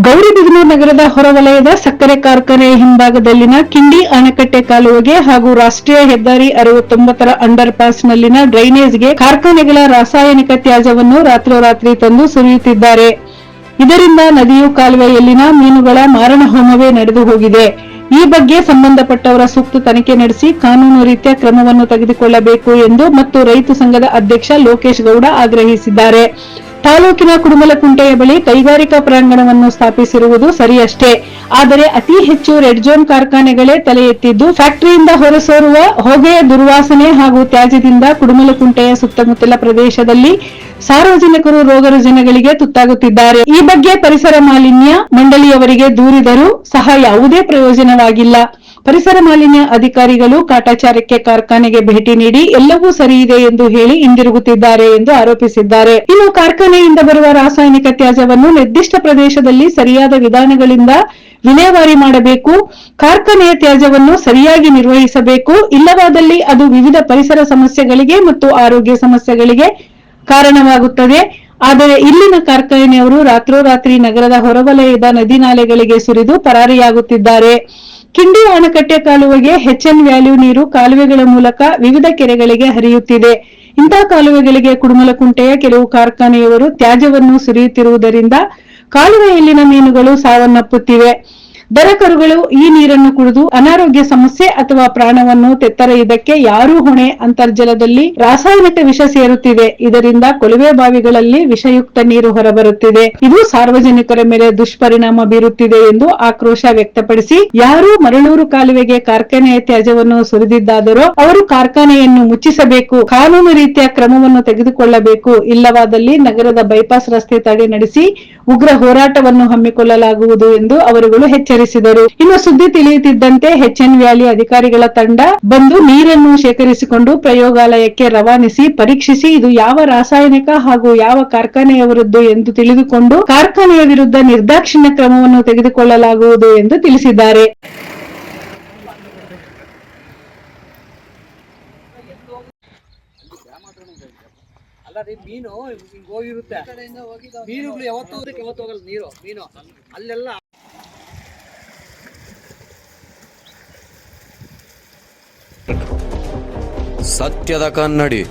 ಗೌರಿಬಿದನೂರು ನಗರದ ಹೊರವಲಯದ ಸಕ್ಕರೆ ಕಾರ್ಖಾನೆ ಹಿಂಭಾಗದಲ್ಲಿನ ಕಿಂಡಿ ಅಣೆಕಟ್ಟೆ ಕಾಲುವೆಗೆ ಹಾಗೂ ರಾಷ್ಟ್ರೀಯ ಹೆದ್ದಾರಿ 69ರ ಅಂಡರ್ ಪಾಸ್ನಲ್ಲಿನ ಡ್ರೈನೇಜ್ಗೆ ಕಾರ್ಖಾನೆಗಳ ರಾಸಾಯನಿಕ ತ್ಯಾಜ್ಯವನ್ನು ರಾತ್ರೋರಾತ್ರಿ ತಂದು ಸುರಿಯುತ್ತಿದ್ದಾರೆ. ಇದರಿಂದ ನದಿಯು ಕಾಲುವೆಯಲ್ಲಿನ ಮೀನುಗಳ ಮಾರಣಹೋಮವೇ ನಡೆದು ಹೋಗಿದೆ. ಈ ಬಗ್ಗೆ ಸಂಬಂಧಪಟ್ಟವರ ಸೂಕ್ತ ತನಿಖೆ ನಡೆಸಿ ಕಾನೂನು ರೀತ್ಯ ಕ್ರಮವನ್ನು ತೆಗೆದುಕೊಳ್ಳಬೇಕು ಎಂದು ಮತ್ತು ರೈತ ಸಂಘದ ಅಧ್ಯಕ್ಷ ಲೋಕೇಶ್ ಗೌಡ ಆಗ್ರಹಿಸಿದ್ದಾರೆ. ತಾಲೂಕಿನ ಕುಡುಮಲಕುಂಟೆಯ ಬಳಿ ಕೈಗಾರಿಕಾ ಪ್ರಾಂಗಣವನ್ನು ಸ್ಥಾಪಿಸಿರುವುದು ಸರಿಯಷ್ಟೇ. ಆದರೆ ಅತಿ ಹೆಚ್ಚು ರೆಡ್ ಝೋನ್ ಕಾರ್ಖಾನೆಗಳೇ ತಲೆ ಎತ್ತಿದ್ದು ಫ್ಯಾಕ್ಟರಿಯಿಂದ ಹೊರಸೂರುವ ಹೊಗೆಯ ದುರ್ವಾಸನೆ ಹಾಗೂ ತ್ಯಾಜ್ಯದಿಂದ ಕುಡುಮಲಕುಂಟೆಯ ಸುತ್ತಮುತ್ತಲ ಪ್ರದೇಶದಲ್ಲಿ ಸಾರ್ವಜನಿಕರು ರೋಗ ರುಜಿನಗಳಿಗೆ ತುತ್ತಾಗುತ್ತಿದ್ದಾರೆ. ಈ ಬಗ್ಗೆ ಪರಿಸರ ಮಾಲಿನ್ಯ ಮಂಡಳಿಯವರಿಗೆ ದೂರಿದರೂ ಸಹ ಯಾವುದೇ ಪ್ರಯೋಜನವಾಗಿಲ್ಲ. ಪರಿಸರ ಮಾಲಿನ್ಯ ಅಧಿಕಾರಿಗಳು ಕಾಟಾಚಾರಕ್ಕೆ ಕಾರ್ಖಾನೆಗೆ ಭೇಟಿ ನೀಡಿ ಎಲ್ಲವೂ ಸರಿಯಿದೆ ಎಂದು ಹೇಳಿ ಹಿಂದಿರುಗುತ್ತಿದ್ದಾರೆ ಎಂದು ಆರೋಪಿಸಿದ್ದಾರೆ. ಇನ್ನು ಕಾರ್ಖಾನೆಯಿಂದ ಬರುವ ರಾಸಾಯನಿಕ ತ್ಯಾಜ್ಯವನ್ನು ನಿರ್ದಿಷ್ಟ ಪ್ರದೇಶದಲ್ಲಿ ಸರಿಯಾದ ವಿಧಾನಗಳಿಂದ ವಿಲೇವಾರಿ ಮಾಡಬೇಕು. ಕಾರ್ಖಾನೆಯ ತ್ಯಾಜ್ಯವನ್ನು ಸರಿಯಾಗಿ ನಿರ್ವಹಿಸಬೇಕು. ಇಲ್ಲವಾದಲ್ಲಿ ಅದು ವಿವಿಧ ಪರಿಸರ ಸಮಸ್ಯೆಗಳಿಗೆ ಮತ್ತು ಆರೋಗ್ಯ ಸಮಸ್ಯೆಗಳಿಗೆ ಕಾರಣವಾಗುತ್ತದೆ. ಆದರೆ ಇಲ್ಲಿನ ಕಾರ್ಖಾನೆಯವರು ರಾತ್ರೋರಾತ್ರಿ ನಗರದ ಹೊರವಲಯದ ನದಿ ನಾಲೆಗಳಿಗೆ ಸುರಿದು ಪರಾರಿಯಾಗುತ್ತಿದ್ದಾರೆ. ಕಿಂಡಿ ಅಣೆಕಟ್ಟೆ ಕಾಲುವೆಗೆ HN ವ್ಯಾಲ್ಯೂ ನೀರು ಕಾಲುವೆಗಳ ಮೂಲಕ ವಿವಿಧ ಕೆರೆಗಳಿಗೆ ಹರಿಯುತ್ತಿದೆ. ಇಂತಹ ಕಾಲುವೆಗಳಿಗೆ ಕುಡುಮಲಕುಂಟೆಯ ಕೆಲವು ಕಾರ್ಖಾನೆಯವರು ತ್ಯಾಜ್ಯವನ್ನು ಸುರಿಯುತ್ತಿರುವುದರಿಂದ ಕಾಲುವೆಯಲ್ಲಿನ ಮೀನುಗಳು ಸಾವನ್ನಪ್ಪುತ್ತಿವೆ. ದನಕರುಗಳು ಈ ನೀರನ್ನು ಕುಡಿದು ಅನಾರೋಗ್ಯ ಸಮಸ್ಯೆ ಅಥವಾ ಪ್ರಾಣವನ್ನು ತೆತ್ತರ. ಇದಕ್ಕೆ ಯಾರೂ ಹೊಣೆ? ಅಂತರ್ಜಲದಲ್ಲಿ ರಾಸಾಯನಿಕ ವಿಷ ಸೇರುತ್ತಿದೆ. ಇದರಿಂದ ಕೊಳವೆ ಬಾವಿಗಳಲ್ಲಿ ವಿಷಯುಕ್ತ ನೀರು ಹೊರಬರುತ್ತಿದೆ. ಇದು ಸಾರ್ವಜನಿಕರ ಮೇಲೆ ದುಷ್ಪರಿಣಾಮ ಬೀರುತ್ತಿದೆ ಎಂದು ಆಕ್ರೋಶ ವ್ಯಕ್ತಪಡಿಸಿ, ಯಾರು ಮರಳೂರು ಕಾಲುವೆಗೆ ಕಾರ್ಖಾನೆಯ ತ್ಯಾಜ್ಯವನ್ನು ಸುರಿದಿದ್ದಾದರೋ ಅವರು ಕಾರ್ಖಾನೆಯನ್ನು ಮುಚ್ಚಿಸಬೇಕು, ಕಾನೂನು ರೀತಿಯ ಕ್ರಮವನ್ನು ತೆಗೆದುಕೊಳ್ಳಬೇಕು. ಇಲ್ಲವಾದಲ್ಲಿ ನಗರದ ಬೈಪಾಸ್ ರಸ್ತೆ ತಡೆ ನಡೆಸಿ ಉಗ್ರ ಹೋರಾಟವನ್ನು ಹಮ್ಮಿಕೊಳ್ಳಲಾಗುವುದು ಎಂದು ಅವರುಗಳು ಎಚ್ಚರಿಸಿದರು. ಇನ್ನು ಸುದ್ದಿ ತಿಳಿಯುತ್ತಿದ್ದಂತೆ HN ವ್ಯಾಲಿ ಅಧಿಕಾರಿಗಳ ತಂಡ ಬಂದು ನೀರನ್ನು ಶೇಖರಿಸಿಕೊಂಡು ಪ್ರಯೋಗಾಲಯಕ್ಕೆ ರವಾನಿಸಿ ಪರೀಕ್ಷಿಸಿ ಇದು ಯಾವ ರಾಸಾಯನಿಕ ಹಾಗೂ ಯಾವ ಕಾರ್ಖಾನೆಯವರದ್ದು ಎಂದು ತಿಳಿದುಕೊಂಡು ಕಾರ್ಖಾನೆಯ ವಿರುದ್ಧ ನಿರ್ದಾಕ್ಷಿಣ್ಯ ಕ್ರಮವನ್ನು ತೆಗೆದುಕೊಳ್ಳಲಾಗುವುದು ಎಂದು ತಿಳಿಸಿದ್ದಾರೆ. ಮೀನು ಹೋಗಿರುತ್ತೆ, ಮೀನುಗಳು ಯಾವತ್ತೂ ಹೋಗಲ್ಲ. ಮೀನು ಅಲ್ಲೆಲ್ಲ ಸತ್ಯದ ಕನ್ನಡಿ.